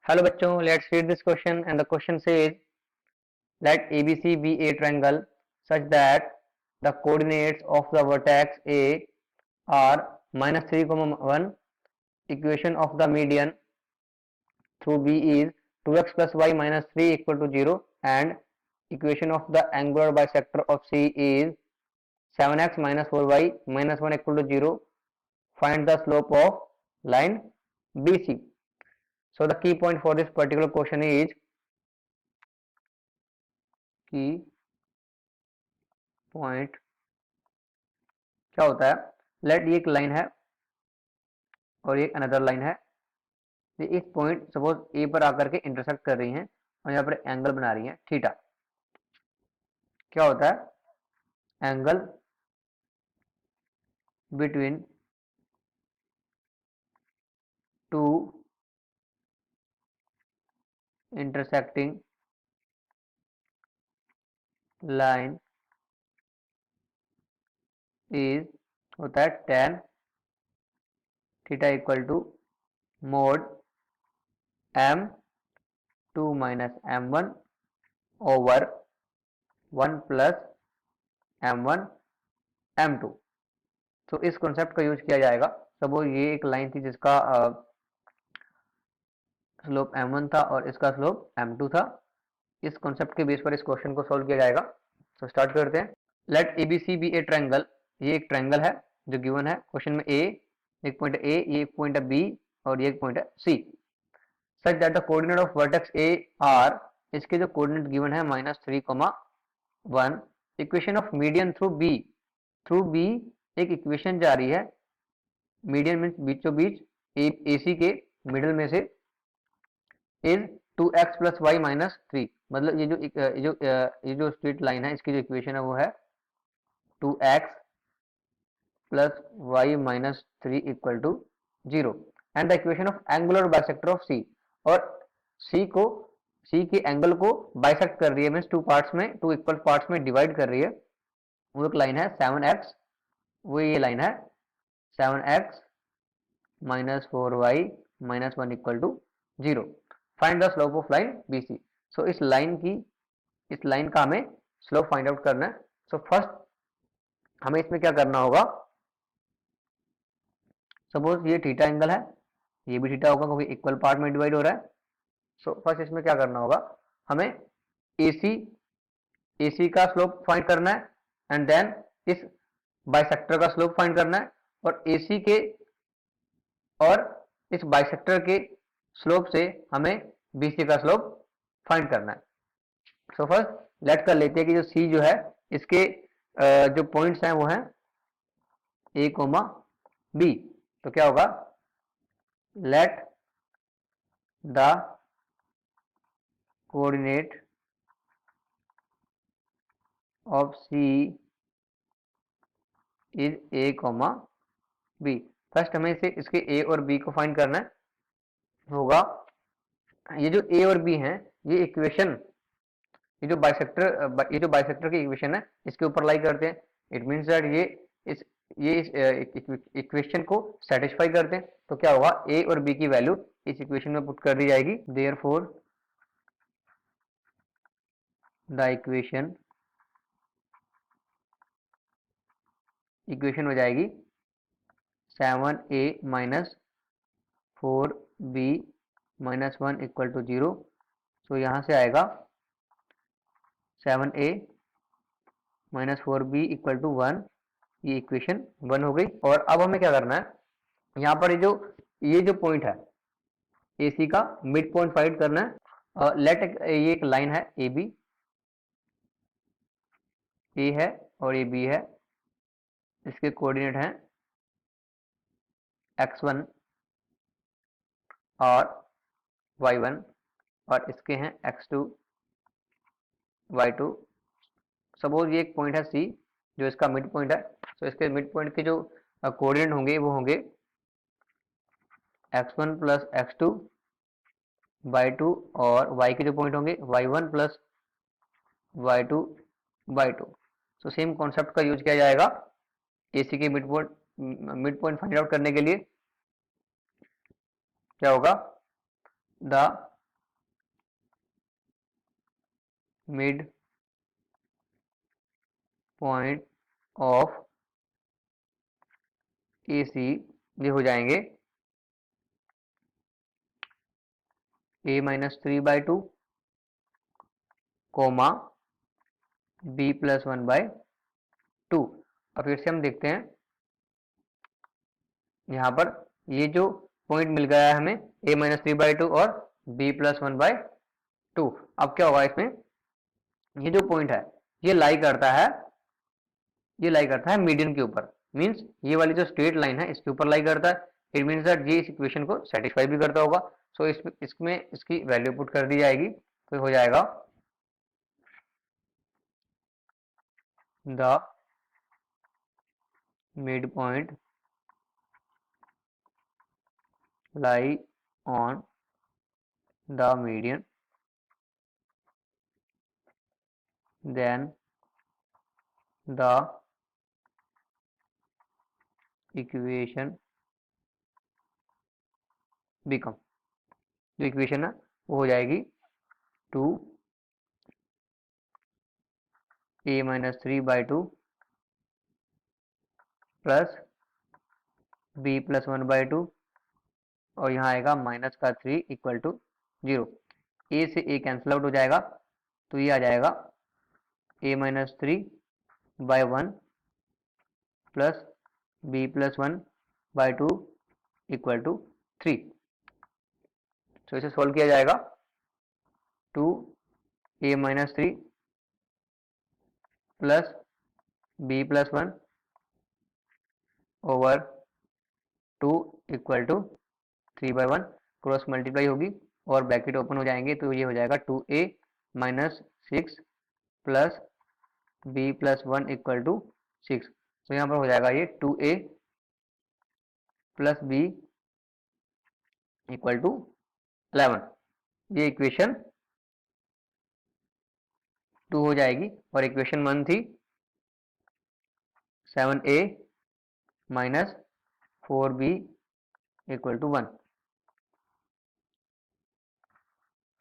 Hello बच्चों, let's read this question and the question says let ABC be a triangle such that the coordinates of the vertex A are minus 3, 1. Equation of the median through B is 2x plus y minus 3 equal to 0 and equation of the angular bisector of C is 7x minus 4y minus 1 equal to 0. Find the slope of line BC. So the key point for this particular question is key point क्या होता है। Late ये एक line है और ये another line है। ये इस पॉइंट सपोज ए पर आकर के इंटरसेक्ट कर रही हैं और यहाँ पर एंगल बना रही हैं थीटा। क्या होता है angle between two intersecting line is होता है tan theta equal to mod m2 minus m1 over 1 plus m1 m2। तो इस कॉन्सेप्ट का यूज किया जाएगा। सपोज ये एक लाइन थी जिसका स्लोप m1 था और इसका स्लोप m2 था। इस कॉन्सेप्ट के बेस पर इस क्वेश्चन को सॉल्व किया जाएगा। तो स्टार्ट करते हैं। Let ABC be a triangle. ये एक ट्रायंगल है जो गिवन है क्वेश्चन में। ए एक पॉइंट ए, ये एक पॉइंट है बी और ये एक पॉइंट है C. Such that the coordinate of vertex A are, इसके जो कोऑर्डिनेट गिवन है -3, 1। Equation of median through B एक इक्वेशन जा रही है। मीडियन मीन्स बीचों बीच ए सी के मिडल में से is 2x plus y minus 3। मतलब ये जो स्ट्रेट लाइन है इसकी जो इक्वेशन है वो है 2x plus y minus 3 equal to 0 and the equation of angular bisector of C. और सी के एंगल को बाइसेक्ट कर रही है, मीन्स टू इक्वल पार्ट्स में डिवाइड कर रही है। वो एक लाइन है 7x, वो ये लाइन है 7x minus 4y minus 1 equal to 0। Find the slope of line BC। So इस लाइन का हमें स्लोप फाइंड आउट करना है। सो फर्स्ट हमें इसमें क्या करना होगा। सपोज ये थीटा एंगल है, ये भी थीटा होगा क्योंकि इक्वल पार्ट में डिवाइड हो रहा है। सो फर्स्ट इसमें क्या करना होगा, हमें AC का स्लोप फाइंड करना है एंड देन इस बाइसेक्टर का स्लोप फाइंड करना है और AC के और इस बाइसेक्टर के स्लोप से हमें BC का स्लोप फाइंड करना है। सो फर्स्ट लेट कर लेते हैं कि जो C जो है इसके जो पॉइंट्स हैं वो हैं A, B। तो क्या होगा, let the coordinate of C is A, B। First हमें इसे इसके A और B को फाइंड करना है होगा। ये जो A और B हैं ये इक्वेशन, ये जो बाइसेक्टर की इक्वेशन है इसके ऊपर लाई करते हैं। इट मीन्स दैट ये इस इक्वेशन को सेटिस्फाई करते हैं। तो क्या होगा, A और B की वैल्यू इस इक्वेशन में पुट कर दी जाएगी। देयरफॉर द इक्वेशन हो जाएगी 7A minus 4B minus 1 equal to 0। So यहाँ से आएगा 7A minus 4B equal to 1। ये इक्वेशन 1 हो गई। और अब हमें क्या करना है, यहाँ पर ये जो पॉइंट है AC का मिड पॉइंट फाइंड करना है। ये एक लाइन है AB, A है और ये B है। इसके कोऑर्डिनेट हैं x1 और y1 और इसके हैं x2 y2। सपोज ये एक पॉइंट है C जो इसका मिड पॉइंट है। तो इसके मिड पॉइंट के जो कोऑर्डिनेट होंगे वो होंगे x1 प्लस x2 y2 और y के जो पॉइंट होंगे y1 प्लस y2 y2। तो सेम कॉन्सेप्ट का यूज किया जाएगा AC के मिड पॉइंट फाइंड आउट करने के लिए। क्या होगा, the mid point of A C ये हो जाएंगे a minus 3/2 comma b plus 1/2। अब फिर से हम देखते हैं यहाँ पर ये जो पॉइंट मिल गया है हमें a माइनस 3/2 और b प्लस 1/2। अब क्या होगा इसमें, ये जो पॉइंट है ये लाई करता है मीडियन के ऊपर, मींस ये वाली जो स्ट्रेट लाइन है इसके ऊपर लाई करता है। इट मीन्स दैट ये इस इक्वेशन को सेटिस्फाई भी करता होगा। सो इसमें इसकी वैल्यू पुट कर दी जाएगी, तो हो जाएगा the mid point lie on the median then the equation become, जो इक्वेशन है वो हो जाएगी 2a minus 3/2 plus b plus 1/2 और यहाँ आएगा माइनस का 3 इक्वल टू 0। a से a कैंसिल आउट हो जाएगा, तो ये आ जाएगा a minus 3/1 plus b plus 1/2 equal to 3। तो इसे सोल्व किया जाएगा 2a minus 3 plus b plus 1 over 2 equal to 3/1, cross multiply होगी और ब्रैकेट ओपन हो जाएंगे, तो ये हो जाएगा 2a minus 6 plus b plus 1 equal to 6। तो यहाँ पर हो जाएगा ये 2a plus b equal to 11। ये इक्वेशन 2 हो जाएगी और इक्वेशन 1 थी 7a minus 4b equal to 1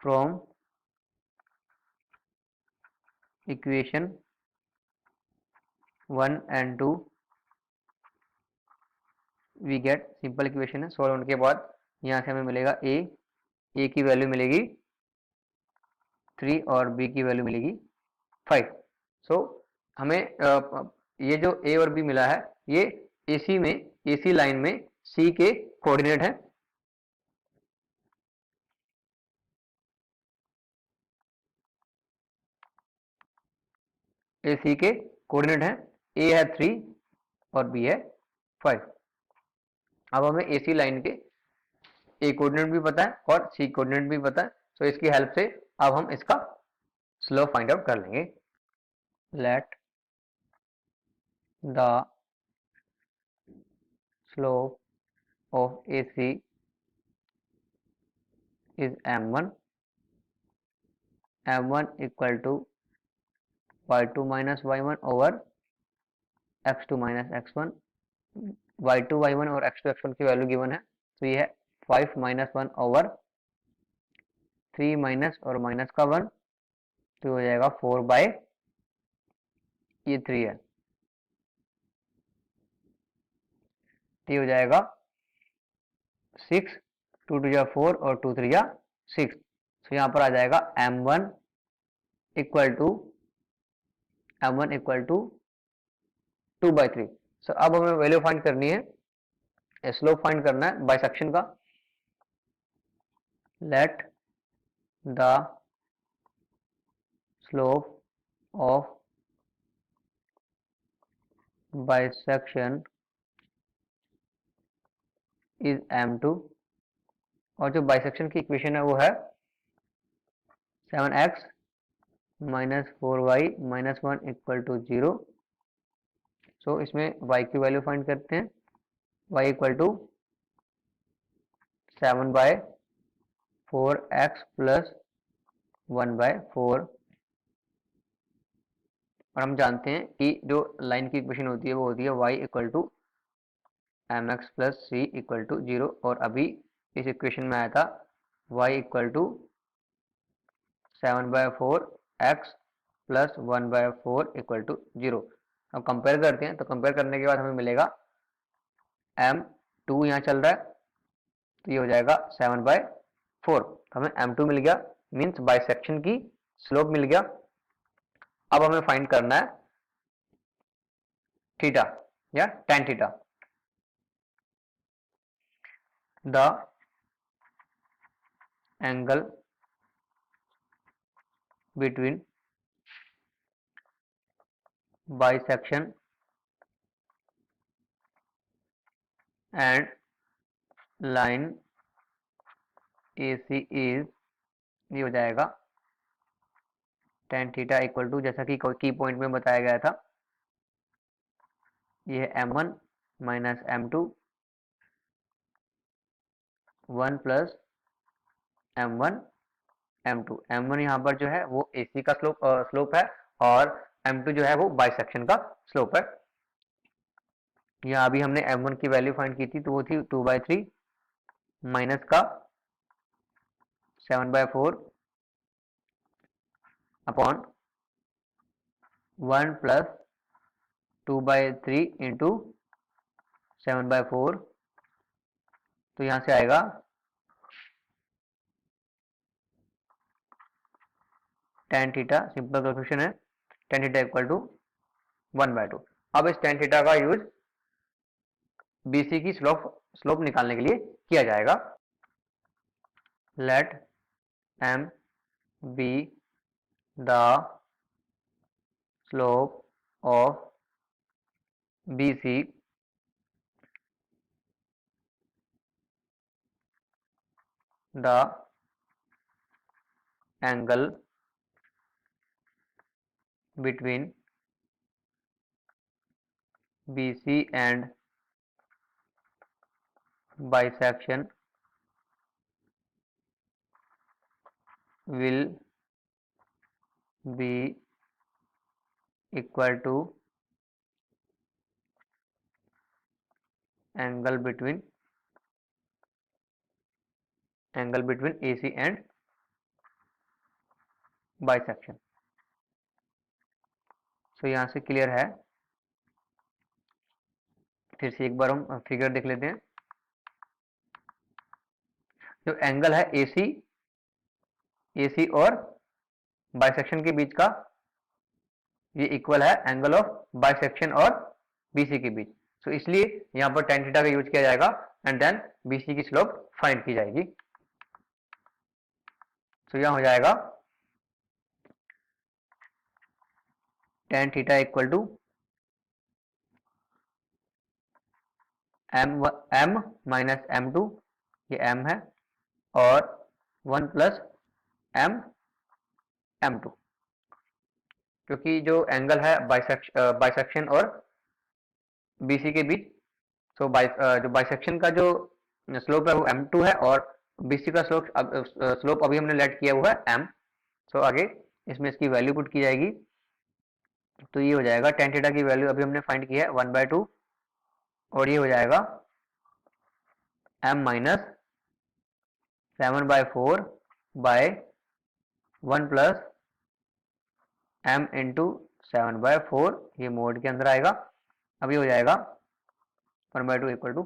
from equation 1 and 2 we get, simple equation है, सॉल्व होने के बाद यहाँ से हमें मिलेगा a की वैल्यू मिलेगी 3 और b की वैल्यू मिलेगी 5। सो हमें ये जो a और b मिला है ये AC लाइन में C के कोऑर्डिनेट है। AC के कोऑर्डिनेट है, a है 3 और b है 5। अब हमें AC लाइन के a कोऑर्डिनेट भी पता है और C कोऑर्डिनेट भी पता है, तो इसकी हेल्प से अब हम इसका स्लोप फाइंड आउट कर लेंगे। Let the slope of AC is m1 equal to y2 minus y1 over x2 minus x1। y2 y1 और x2 x1 की वैल्यू गिवन है, तो ये है 5 माइनस 1 ओवर 3 माइनस और माइनस का 1, तो हो जाएगा 4 बाय ये 3 है, ये हो जाएगा 6, 2 2 4 और 2 3 6। तो यहाँ पर आ जाएगा m1 इक्वल टू 2/3। सो अब हमें वैल्यू फाइंड करनी है, स्लोप फाइंड करना है बाइसेक्शन का। Late the slope of bisection is m2 और जो बाइसेक्शन की इक्वेशन है वो है 7x minus 4y minus 1 equal to 0। So इसमें y की वैल्यू फाइंड करते हैं, y equal to 7/4x plus 1/4। और हम जानते हैं कि जो लाइन की इक्वेशन होती है वो होती है y equal to mx plus c equal to 0, और अभी इस इक्वेशन में आया था y equal to 7/4 x plus 1/4 equal to 0। अब कंपेयर करते हैं, तो कंपेयर करने के बाद हमें मिलेगा m2 यहाँ चल रहा है, तो ये हो जाएगा 7/4। हमें m2 मिल गया, मीन्स बाइसेक्शन की स्लोप मिल गया। अब हमें फाइंड करना है थीटा या tan theta. The angle between bisection and line AC is, ये हो जाएगा tan थीटा इक्वल टू, जैसा कि की पॉइंट में बताया गया था, ये है m1 minus m2 1 plus m1 m2। m1 यहाँ पर जो है वो AC का स्लोप है, और m2 जो है वो बाइसेक्शन का स्लोप है। यहाँ अभी हमने m1 की वैल्यू फाइंड की थी, तो वो थी 2/3 माइनस का 7/4 अपॉन 1 प्लस 2/3 इंटू 7/4। तो यहाँ से आएगा tan थीटा, सिंपल कैलकुलेशन है, tan थीटा इक्वल टू 1/2। अब इस tan थीटा का यूज BC की स्लोप निकालने के लिए किया जाएगा। Let m be the slope of BC the angle between BC and bisection will be equal to angle between AC and bisection। सो यहाँ से क्लियर है। फिर से एक बार हम फिगर देख लेते हैं। जो एंगल है AC और बाइसेक्शन के बीच का, ये इक्वल है एंगल ऑफ बाइसेक्शन और BC के बीच। सो इसलिए यहाँ पर tan थीटा का यूज किया जाएगा एंड देन BC की स्लोप फाइंड की जाएगी। सो यहाँ हो जाएगा tan theta equal to m minus m2, ये m है, और 1 प्लस m2, क्योंकि जो एंगल है बाइसेक्शन और BC के बीच, जो बाइसेक्शन का जो स्लोप है वो m2 है, और BC का स्लोप अभी हमने लेट किया हुआ है m। सो आगे इसमें इसकी वैल्यू पुट की जाएगी, तो ये हो जाएगा tan थीटा की वैल्यू अभी हमने फाइंड की है 1/2, और ये हो जाएगा m minus 7/4 by 1 plus m into 7/4, ये मोड के अंदर आएगा। अब ये हो जाएगा 1/2 इक्वल टू,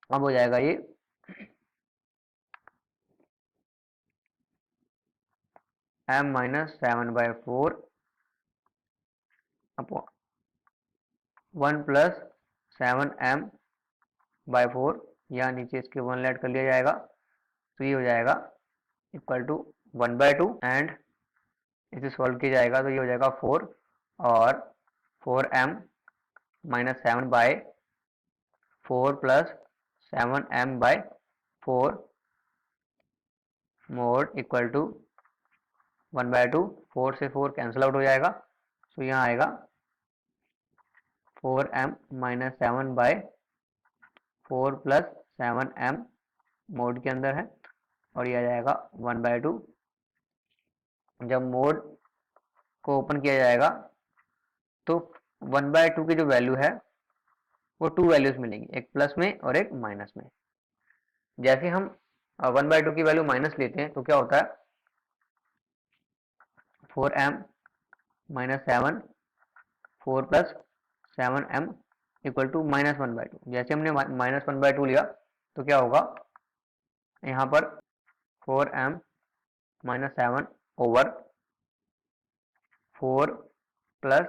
अब हो जाएगा ये m minus 7/4 upon 1 plus 7m/4, यहाँ नीचे इसके 1 ऐड कर लिया जाएगा, तो ये हो जाएगा इक्वल टू 1/2, एंड इसे सॉल्व किया जाएगा तो ये हो जाएगा 4, और 4m minus 7/4 plus 7m/4 mod equal to 1/2। 4 से 4 कैंसिल आउट हो जाएगा, तो यहाँ आएगा 4m minus 7/4 plus 7m mode के अंदर है, और ये आ जाएगा 1/2। जब मोड को ओपन किया जाएगा तो 1/2 की जो वैल्यू है वो 2 वैल्यूज मिलेंगी, एक प्लस में और एक माइनस में। जैसे हम 1/2 की वैल्यू माइनस लेते हैं तो क्या होता है, 4m minus 7, 4 plus 7m equal to -1/2। जैसे हमने -1/2 लिया तो क्या होगा, यहाँ पर 4m minus 7 over 4 plus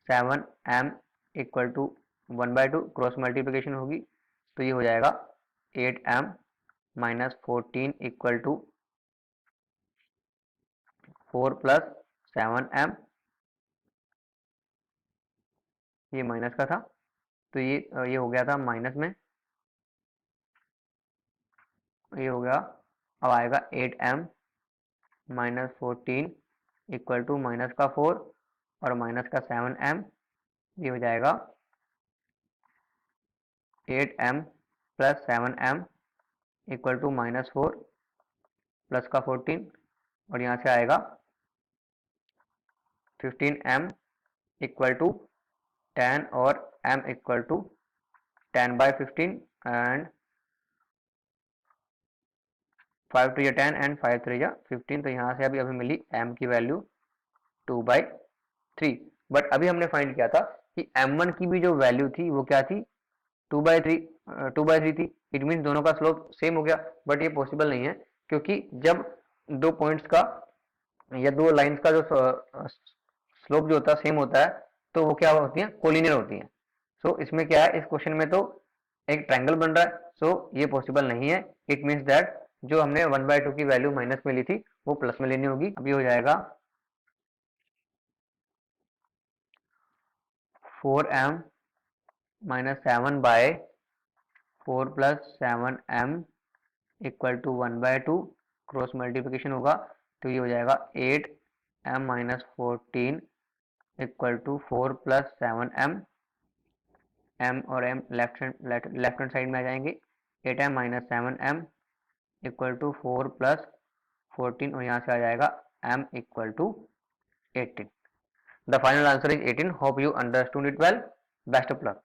7m equal to 1/2, cross multiplication होगी तो ये हो जाएगा 8m minus 14 equal to 4 plus 7m, ये माइनस का था तो ये हो गया था माइनस में, ये हो गया। अब आएगा 8m minus 14 equal to minus का 4 और माइनस का 7m, ये हो जाएगा 8m plus 7m equal to -4 plus का 14 और यहाँ से आएगा 15m इक्वल टू 10 और m equal to 10/15 and 5 3 10 and 5 3 15। तो यहाँ से अभी मिली m की वैल्यू 2/3। बट अभी हमने फाइंड किया था कि m1 की भी जो वैल्यू थी वो क्या थी, 2/3 थी। इट मीन्स दोनों का स्लोप सेम हो गया, बट ये पॉसिबल नहीं है क्योंकि जब दो पॉइंट्स का या दो लाइंस का जो स्लोप जो होता है सेम होता है तो वो क्या होती है, कोलिनियर होती है। सो इसमें क्या है, इस क्वेश्चन में तो एक ट्रायंगल बन रहा है, सो ये पॉसिबल नहीं है। इट मीन्स दैट जो हमने 1/2 की वैल्यू माइनस में ली थी वो प्लस में लेनी होगी। अभी हो जाएगा 4m minus 7 by 4 plus 7m equal to 1/2, cross multiplication होगा तो ये हो जाएगा 8m minus 14 equal to 4 plus 7m, m और m लेफ्ट हैंड साइड में आ जाएंगे। 8m minus 7m equal to 4 plus 14 और यहाँ से आ जाएगा m equal to 18। The final answer is 18। Hope you understood it well. Best of luck.